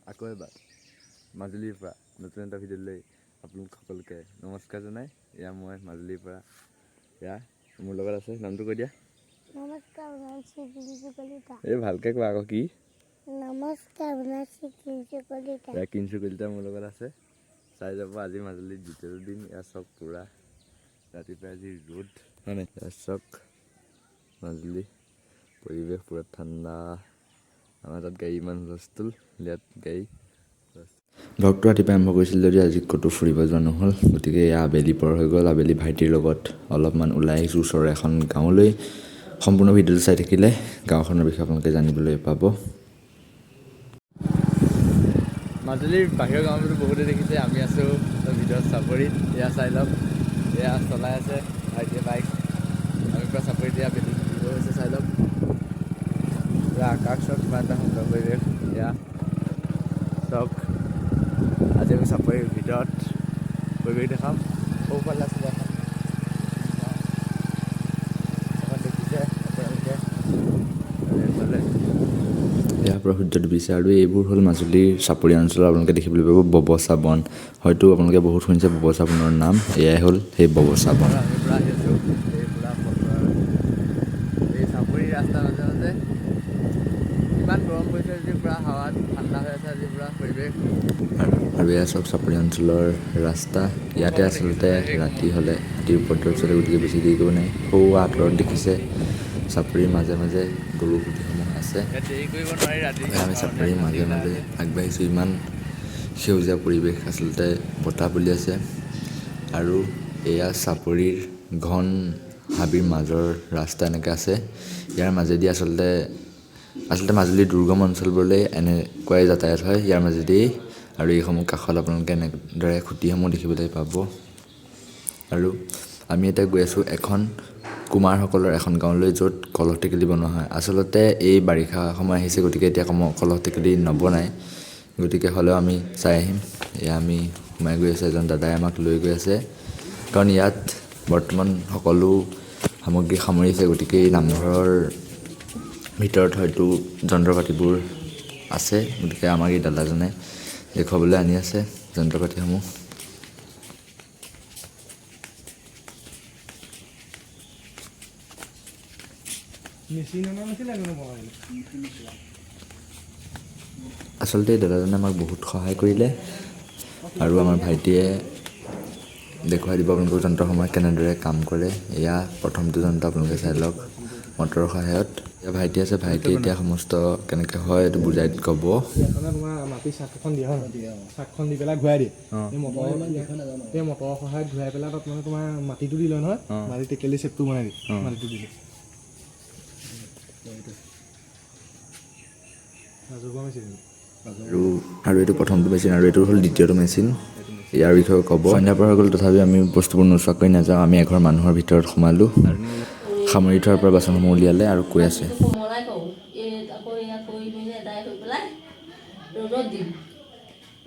আকৌ এবাৰ মাজুলীৰ পৰা নতুন এটা ভিডিঅ'লৈ আপোনালোক সকলোকে নমস্কাৰ জনাই। এয়া মই মাজুলীৰ পৰা, এয়া মোৰ লগত আছে, নামটো কৈ দিয়া। নমস্কাৰ, কিঞ্চু কলিতা। এই ভালকৈ কোৱা আকৌ কি? নমস্কাৰ, কিঞ্চু কলিতা। এয়া কিঞ্চু কলিতা মোৰ লগত আছে। চাই যাব আজি মাজুলীৰ দ্বিতীয় দিন। এয়া চক পুৰা ৰাতিপুৱা আজি ৰ'দ হয় নাই? এয়া চক মাজুলী পৰিৱেশ পুৰা ঠাণ্ডা। আমাৰ তাত গাড়ী ইমান হুলস্থুল, ইয়াত গাড়ী ব্লগটো ৰাতিপুৱা আৰম্ভ কৰিছিল যদিও আজি ক'তো ফুৰিব যোৱা নহ'ল। গতিকে এয়া আবেলি পৰ হৈ গ'ল। আবেলি ভাইটিৰ লগত অলপমান ওলাই আহিছোঁ ওচৰৰ এখন গাঁৱলৈ। সম্পূৰ্ণ ভিডিঅ'টো চাই থাকিলে গাঁওখনৰ বিষয়ে আপোনালোকে জানিবলৈ পাব। মাজুলীৰ বাহিৰৰ গাঁওবোৰতো বহুতে দেখিছে, আমি আছোঁ ভিতৰত চাপৰিত। এয়া চাই লওক, এয়া চলাই আছে ভাইটিয়ে বাইক। আমি পৰা চাপৰিত এয়া বেলি হৈছে, চাই লওক। এয়া আকাশ চক, কিমান এটা সুন্দৰ পৰিৱেশ। এয়া চক, আজি আমি চাপৰিৰ ভিতৰত পৰিৱেশ দেখাম। সৌফালে আছিলে এখন দেখিছে আপোনালোকে, এইফালে ইয়াৰ পৰা সূৰ্য ডুবিছে। আৰু এইবোৰ হ'ল মাজুলীৰ চাপৰি অঞ্চলৰ আপোনালোকে দেখিবলৈ পাব ববচা বন। হয়তো আপোনালোকে বহুত শুনিছে ববচা বনৰ নাম। এয়াই হ'ল সেই ববচা বন। আমি পৰা আহি আছোঁ এই চাপৰি ৰাস্তাৰ মাজে মাজে। ইমান গৰম পৰিছে আজি, পূৰা হাৱা ঠাণ্ডা হৈ আছে আজি পূৰা পৰিৱেশ। আৰু এয়া চব চাপৰি অঞ্চলৰ ৰাস্তা। ইয়াতে আচলতে ৰাতি হ'লে ৰাতিৰ উপদ্ৰৱ চলে, গতিকে বেছি দেৰি কৰিব নাই। সৌ আঁতৰত দেখিছে চাপৰিৰ মাজে মাজে গৰু খুঁটিসমূহ আছে। আমি চাপৰিৰ মাজে মাজে আগবাঢ়িছোঁ। ইমান সেউজীয়া পৰিৱেশ, আচলতে বতাহ বলি আছে। আৰু এয়া চাপৰিৰ ঘন হাবিৰ মাজৰ ৰাস্তা এনেকৈ আছে। ইয়াৰ মাজেদি আচলতে মাজুলীৰ দুৰ্গম অঞ্চলবোৰলৈ এনেকুৱাই যাতায়াত হয়, ইয়াৰ মাজেদি। আৰু এইসমূহ কাষত আপোনালোকে এনেদৰে খুঁটিসমূহ দেখিবলৈ পাব। আৰু আমি এতিয়া গৈ আছোঁ এখন কুমাৰসকলৰ এখন গাঁৱলৈ, য'ত কলহ টেকেলি বনোৱা হয়। আচলতে এই বাৰিষা সময় আহিছে, গতিকে এতিয়া কলহ টেকেলি নবনায়, গতিকে হ'লেও আমি চাই আহিম। এয়া আমি সোমাই গৈ আছোঁ, এজন দাদাই আমাক লৈ গৈ আছে, কাৰণ ইয়াত বৰ্তমান সকলো সামগ্ৰী সামৰিছে। গতিকে এই নামঘৰৰ ভিতৰত হয়তো যন্ত্ৰ পাতিবোৰ আছে, গতিকে আমাক এই দাদাজনে দেখুৱাবলৈ আনি আছে যন্ত্ৰ পাতিসমূহ। আচলতে এই দাদাজনে আমাক বহুত সহায় কৰিলে, আৰু আমাৰ ভাইটিয়ে দেখুৱাই দিব আপোনালোকৰ যন্ত্ৰসমূহ কেনেদৰে কাম কৰে। এয়া প্ৰথমটো যন্ত্ৰ আপোনালোকে চাই লওক, মটৰৰ সহায়ত। এতিয়া ভাইটি আছে, ভাইটিয়ে এতিয়া সমস্ত কেনেকৈ হয় এইটো বুজাই ক'ব। তোমাৰ মাটি চাকখন দিয়ে হয়, চাকখন দি পেলাই ঘূৰাই দিয়ে। এই মটৰৰ সহায়ত ঘূৰাই পেলাই তাত মানে তোমাৰ মাটিটো দি লয় নহয়, মাটি টেকেলি চেপটো বনাই দিয়ে মাটিটো দিলে। আৰু এইটো প্ৰথমটো মেচিন, আৰু এইটো হ'ল দ্বিতীয়টো মেচিন। ইয়াৰ বিষয়ে ক'ব। সন্ধিয়া পৰা হৈ গ'ল, তথাপিও আমি বস্তুবোৰ নোচোৱাকৈ নাযাওঁ। আমি এঘৰ মানুহৰ ভিতৰত সোমালোঁ, সামৰি থোৱাৰ পৰা বাচনসমূহ উলিয়ালে আৰু কৈ আছে।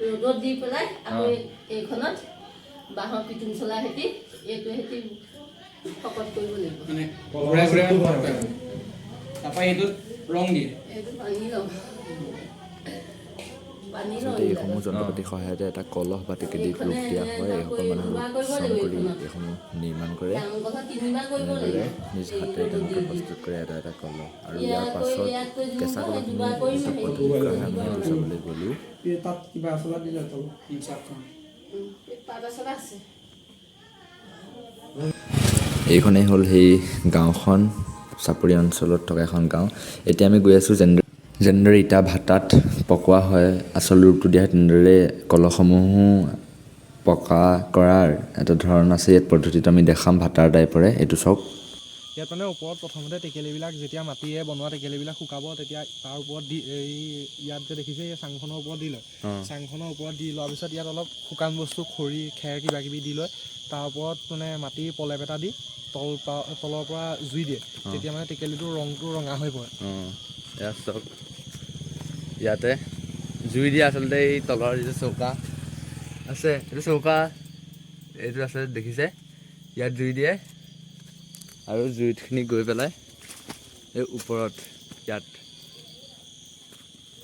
ৰ'দত দি পেলাই আকৌ এইখনত বাঁহৰ পিটুন চলাই সেতি এইটো সেতি শকত কৰিব লাগিব, মানে তাৰপৰা এইটোত ৰং দিয়ে, এইটো পানী ৰং। এইসমূহ যন্ত্ৰ পাতিৰ সহায়তে এটা কলহ বা টেকেলিত ৰূপ দিয়া হয়। এইসকল মানুহে শ্ৰম কৰি এইসমূহ নিৰ্মাণ কৰে, এনেদৰে নিজ হাতেৰে তেওঁলোকে প্ৰস্তুত কৰে এটা এটা কলহ। আৰু ইয়াৰ পাছত কেঁচা কলহখিনি এটা পদ্ধতি কৰা হয়, আমি সেইটো চাবলৈ গ'লোঁ। তাত কিবা আচলা দিলে তল এইখনেই হ'ল সেই গাঁওখন, চাপৰি অঞ্চলত থকা এখন গাঁও। এতিয়া আমি গৈ আছোঁ যেনেদৰে ইটা ভাটাত পকোৱা হয়, আচল ৰূপটো দিয়া হয়, তেনেদৰে কলহসমূহো পকা কৰাৰ এটা ধৰণ আছে। ইয়াত পদ্ধতিটো আমি দেখাম ভাটাৰ টাইপৰে। এইটো চাওক, ইয়াত মানে ওপৰত প্ৰথমতে টেকেলিবিলাক যেতিয়া মাটিয়ে বনোৱা টেকেলিবিলাক শুকাব, তেতিয়া তাৰ ওপৰত দি এই ইয়াত যে দেখিছে এই চাংখনৰ ওপৰত দি লয়। চাংখনৰ ওপৰত দি লোৱাৰ পিছত ইয়াত অলপ শুকান বস্তু খৰি খেৰ কিবা কিবি দি লয়। তাৰ ওপৰত মানে মাটিৰ পলেপ এটা দি তলৰ পৰা জুই দিয়ে, তেতিয়া মানে টেকেলিটোৰ ৰংটো ৰঙা হৈ পৰে। এয়া চাওক, ইয়াতে জুই দিয়ে আচলতে এই তলৰ যিটো চৌকা আছে, এইটো চৌকা এইটো আছে দেখিছে, ইয়াত জুই দিয়ে আৰু জুইখিনি গৈ পেলাই এই ওপৰত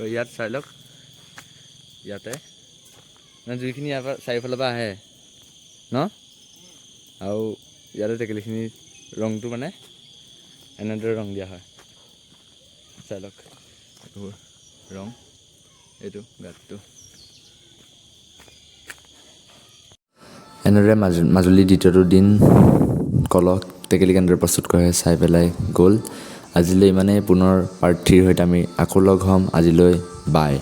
ইয়াত চাই লওক, ইয়াতে মানে জুইখিনি ইয়াৰ পৰা চাৰিওফালৰ পৰা আহে ন আৰু ইয়াতে টেকেলিখিনি ৰংটো মানে এনেদৰে ৰং দিয়া হয় চাই লওক এইবোৰ ৰং এইটো গাঁতটো এনেদৰে মাজুলী দ্বিতীয়টো দিন কলহ টেকেলি কেনেদৰে প্ৰস্তুত কৰে চাই পেলাই গ'ল আজিলৈ ইমানেই পুনৰ প্ৰাৰ্থীৰ সৈতে আমি আকৌ লগ হ'ম আজিলৈ বাই